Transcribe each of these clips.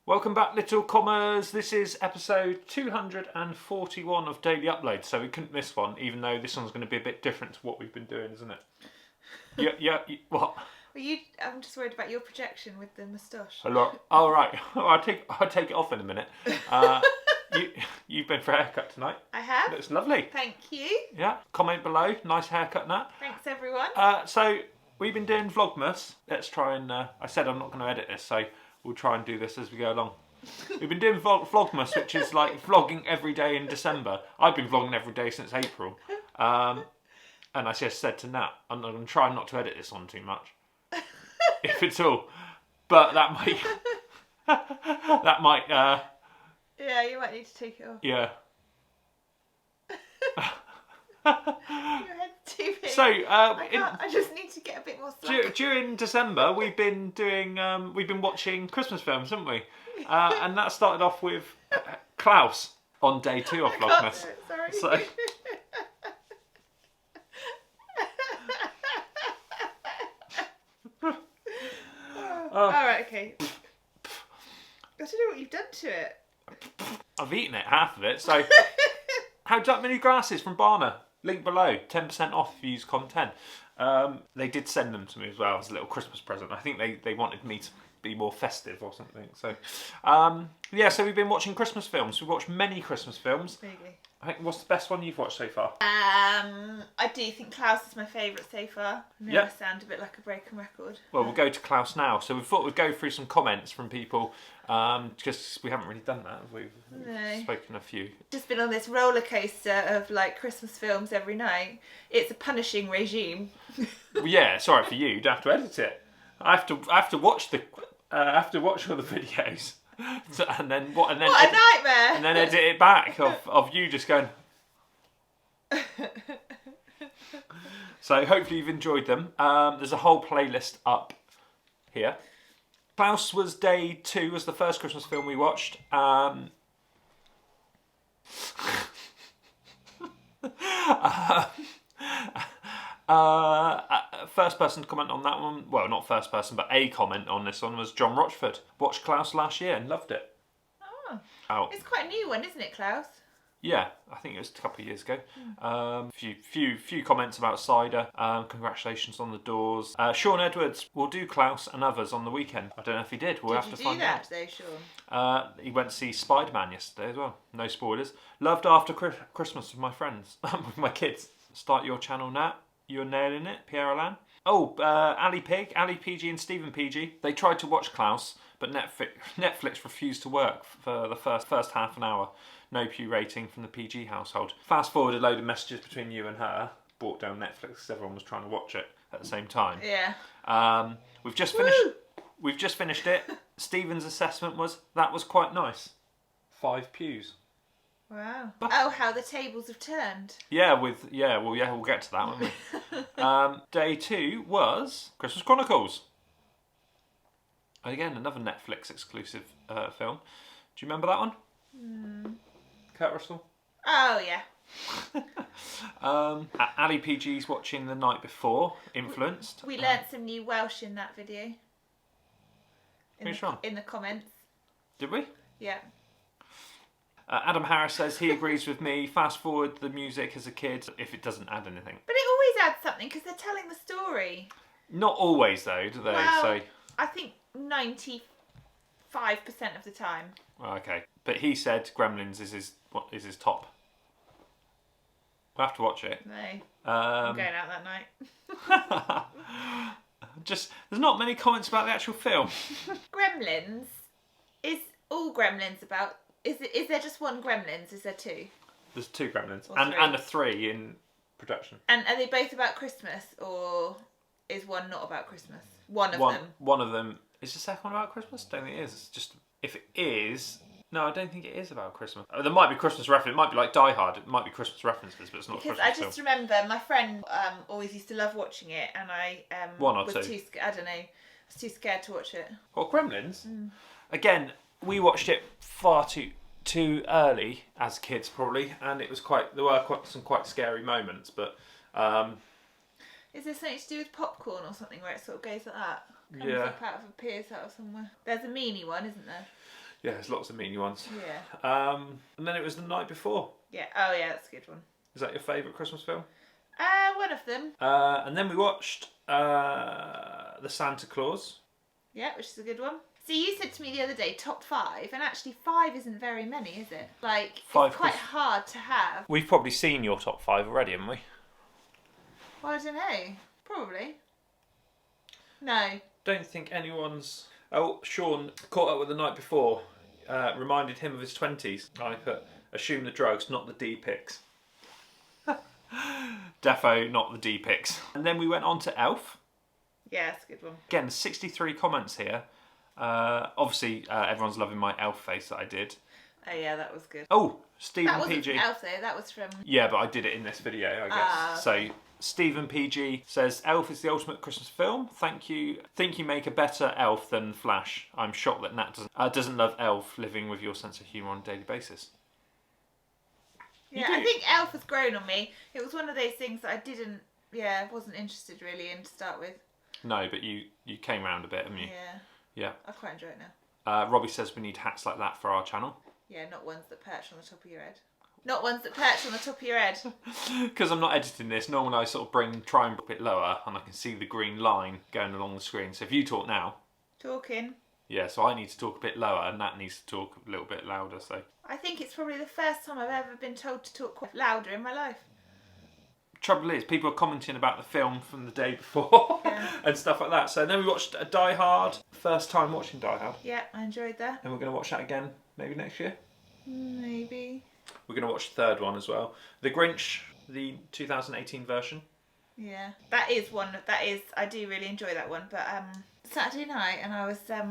Welcome back, little commas. This is episode 241 of Daily Upload, so we couldn't miss one, even though this one's going to be a bit different to what we've been doing, isn't it? What? Well, I'm just worried about your projection with the moustache. Hello. Oh, right. I'll take it off in a minute. You've been for a haircut tonight. I have. Looks lovely. Thank you. Yeah. Comment below. Nice haircut, Nat. Thanks, everyone. So we've been doing Vlogmas. Let's try and. I said I'm not going to edit this, so we'll try and do this as we go along. We've been doing Vlogmas, which is like vlogging every day in December. I've been vlogging every day since April. And I just said to Nat, I'm going to try not to edit this on too much, if at all. But that might. Yeah, you might need to take it off. Yeah. Your head's too big. So I just need to get a bit more slack. During December, we've been watching Christmas films, haven't we? And that started off with Klaus on day 2 of Vlogmas. Sorry. So. Alright, okay. I don't know what you've done to it. I've eaten it, half of it. So, how Jack Mini glasses from Barna? Link below. 10% off if you use content. They did send them to me as well as a little Christmas present. I think they wanted me to be more festive or something. So, yeah. So we've been watching Christmas films. We've watched many Christmas films. There you go. I think what's the best one you've watched so far? I do think Klaus is my favourite so far. I sound a bit like a broken record. Well, we'll go to Klaus now. So we thought we'd go through some comments from people, because we haven't really done that. We've spoken a few. Just been on this roller coaster of like Christmas films every night. It's a punishing regime. Well, yeah, sorry for you. You don't have to edit it. I have to watch all the videos. So, and then what a nightmare! And then edit it back of you just going. So hopefully you've enjoyed them. There's a whole playlist up here. Klaus was day 2, was the first Christmas film we watched. First person to comment on that one, well, not first person, but a comment on this one was John Rochford. Watched Klaus last year and loved it. Oh. It's quite a new one, isn't it, Klaus? Yeah, I think it was a couple of years ago. Few comments about cider. Congratulations on the doors. Sean Edwards will do Klaus and others on the weekend. I don't know if he did. We'll have to find out. Did you do that today, Sean? He went to see Spider-Man yesterday as well. No spoilers. Loved After Christmas with my friends, with my kids. Start your channel, Nat. You're nailing it, Pierre Alain. Oh, Ali Pig, Ali PG and Stephen PG. They tried to watch Klaus, but Netflix refused to work for the first half an hour. No Pew rating from the PG household. Fast forward a load of messages between you and her. Brought down Netflix because everyone was trying to watch it at the same time. Yeah. We've just finished it. Stephen's assessment was that was quite nice. 5 pews. Wow. Oh, how the tables have turned. Yeah, we'll get to that, won't we? Day 2 was Christmas Chronicles. And again, another Netflix exclusive film. Do you remember that one? Kurt Russell? Oh, yeah. Ali PG's watching the night before, influenced. We learnt some new Welsh in that video. In the comments. Did we? Yeah. Adam Harris says he agrees with me. Fast forward the music as a kid if it doesn't add anything. But it always adds something because they're telling the story. Not always though, do they? Well, I think 95% of the time. Okay, but he said Gremlins is his top. We'll have to watch it. No, I'm going out that night. There's not many comments about the actual film. Gremlins is all Gremlins about. Is there just one Gremlins? Is there 2? There's 2 Gremlins and a 3 in production. And are they both about Christmas, or is one not about Christmas? One of them. One of them is the second one about Christmas. Don't think it is. It's just if it is. No, I don't think it is about Christmas. There might be Christmas reference. It might be like Die Hard. It might be Christmas references, but it's not. Because Christmas I just remember my friend always used to love watching it, and I was too. I don't know. I was too scared to watch it. Well, Gremlins. Again, we watched it far too early as kids, probably, and it was there were some quite scary moments. But is there something to do with popcorn or something where it sort of goes like that? Comes up out of appears out of somewhere. There's a meanie one, isn't there? Yeah, there's lots of meanie ones. Yeah. And then it was The Night Before. Yeah. Oh yeah, that's a good one. Is that your favourite Christmas film? One of them. And then we watched The Santa Claus. Yeah, which is a good one. See, you said to me the other day, top 5, and actually 5 isn't very many, is it? Like, it's quite hard to have. We've probably seen your top 5 already, haven't we? Well, I don't know. Probably. No. Don't think anyone's... Oh, Sean caught up with The Night Before. Reminded him of his 20s. I put, assume the drugs, not the D-pics. Defo, not the D-pics. And then we went on to Elf. Yeah, that's a good one. Again, 63 comments here. Obviously, everyone's loving my elf face that I did. Oh yeah, that was good. Oh, Stephen that PG. That wasn't Elf though, that was from... Yeah, but I did it in this video, I guess. So, Stephen PG says, Elf is the ultimate Christmas film. Thank you. Think you make a better Elf than Flash. I'm shocked that Nat doesn't love Elf, living with your sense of humour on a daily basis. Yeah, I think Elf has grown on me. It was one of those things that I wasn't interested really in to start with. No, but you came round a bit, haven't you? Yeah. Yeah. I quite enjoy it now. Robbie says we need hats like that for our channel. Yeah, not ones that perch on the top of your head. Not ones that perch on the top of your head. Because I'm not editing this, normally I sort of try and put it lower and I can see the green line going along the screen. So if you talk now... Talking. Yeah, so I need to talk a bit lower and Nat needs to talk a little bit louder, so... I think it's probably the first time I've ever been told to talk quite louder in my life. Trouble is, people are commenting about the film from the day before and stuff like that. So then we watched Die Hard. First time watching Die Hard. Yeah, I enjoyed that. And we're going to watch that again maybe next year. Maybe. We're going to watch the third one as well. The Grinch, the 2018 version. Yeah, that is one. I do really enjoy that one. But Saturday night, and I was a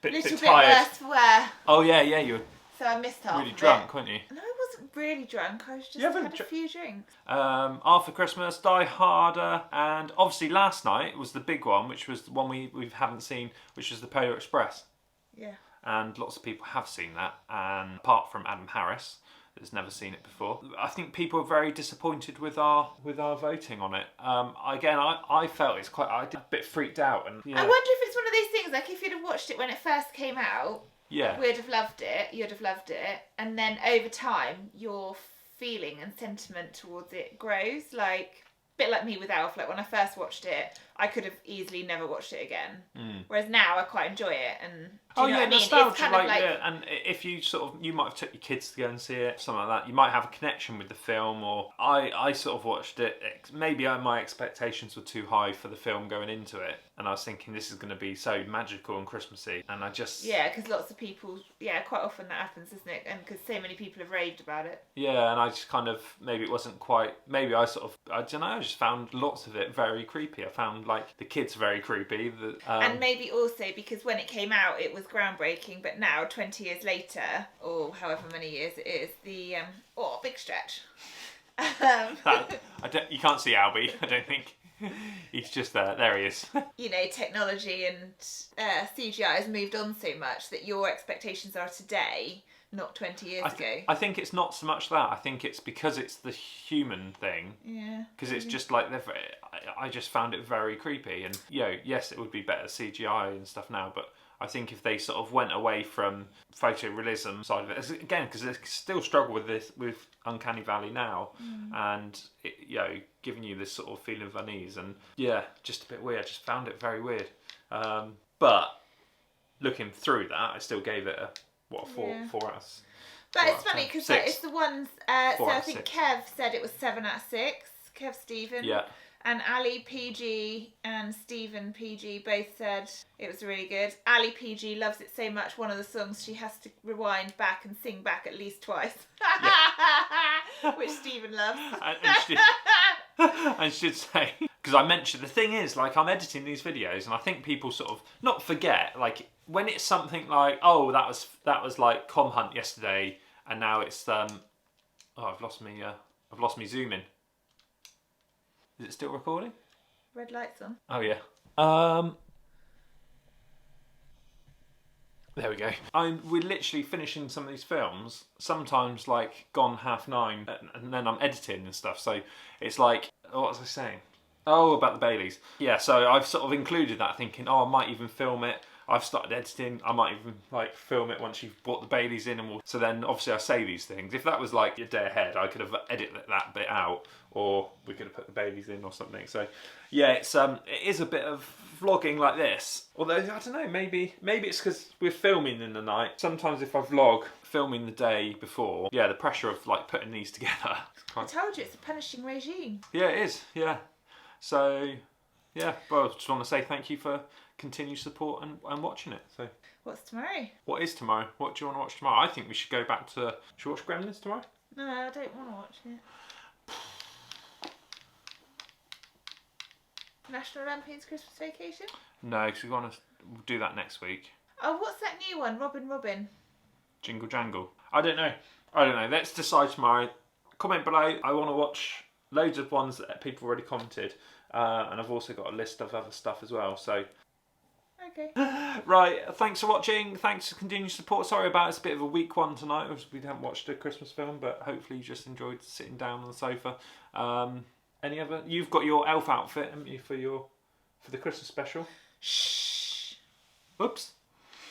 little bit worse for wear. Oh yeah, you were. So I missed half. Really drunk, weren't you? No, I wasn't really drunk. I was just had a few drinks. After Christmas, Die Harder, and obviously last night was the big one, which was the one we haven't seen, which was the Polar Express. Yeah. And lots of people have seen that, and apart from Adam Harris, that's never seen it before. I think people are very disappointed with our voting on it. Again, I felt I did a bit freaked out, and I wonder if it's one of those things like if you'd have watched it when it first came out. Yeah. We'd have loved it, you'd have loved it, and then over time your feeling and sentiment towards it grows. Like, a bit like me with Elf, like when I first watched it, I could have easily never watched it again. Whereas now I quite enjoy it, and do you know what I mean? Nostalgia, it's kind of like and if you you might have took your kids to go and see it, something like that, you might have a connection with the film, or I sort of watched it, maybe my expectations were too high for the film going into it, and I was thinking this is going to be so magical and Christmassy, and I just... Yeah, because lots of people, quite often that happens, isn't it? And because so many people have raved about it. Yeah, and I just kind of, maybe it wasn't quite, maybe I don't know, I just found lots of it very creepy. I found, like, the kids very creepy. And maybe also because when it came out, it was groundbreaking, but now, 20 years later, or however many years it is, the, big stretch. You can't see Albie, I don't think. He's just there. There he is. You know, technology and CGI has moved on so much that your expectations are today, not 20 years ago. I think it's not so much that. I think it's because it's the human thing. Yeah. Because it's just like, I just found it very creepy. And, yes, it would be better CGI and stuff now, but I think if they sort of went away from photorealism side of it, again, because they still struggle with this, with Uncanny Valley now, and it, giving you this sort of feeling of unease, and just a bit weird. I just found it very weird. But looking through that, I still gave it a 4 out of. But it's funny because it's the ones. So I think 6. Kev said it was 7 out of 6. Kev Stephen. Yeah. And Ali PG and Stephen PG both said it was really good. Ali PG loves it so much, one of the songs she has to rewind back and sing back at least twice. Which Stephen loves. And should say, because I mentioned, the thing is, like, I'm editing these videos and I think people sort of, not forget, like, when it's something like, oh, that was like KOM Hunt yesterday, and now it's, I've lost me zoom in. Is it still recording? Red light's on. Oh yeah. There we go. We're literally finishing some of these films, sometimes like gone 9:30, and then I'm editing and stuff. So it's like, what was I saying? Oh, about the Baileys. Yeah, so I've sort of included that thinking, I might even film it. I've started editing. I might even like film it once you've brought the Baileys in, and so then obviously I say these things. If that was like a day ahead, I could have edited that bit out, or we could have put the Baileys in or something. So yeah, it is a bit of vlogging like this. Although I don't know, maybe it's because we're filming in the night. Sometimes if I vlog filming the day before, yeah, the pressure of like putting these together. I told you it's a punishing regime. Yeah, it is. Yeah. So yeah, well, I just want to say thank you for continued support and watching it. So What's tomorrow? what is tomorrow? What do you want to watch tomorrow? I think we should go back to... Should we watch Gremlins tomorrow? No, I don't want to watch it. National Lampoon's Christmas Vacation? No, because we want to do that next week. Oh, what's that new one? Robin. Jingle Jangle. I don't know. Let's decide tomorrow. Comment below. I want to watch loads of ones that people already commented. And I've also got a list of other stuff as well. So, Okay. right. Thanks for watching. Thanks for continued support. Sorry about it's a bit of a weak one tonight. We haven't watched a Christmas film, but hopefully you just enjoyed sitting down on the sofa. Any other? You've got your elf outfit, haven't you, for the Christmas special? Shh. Oops.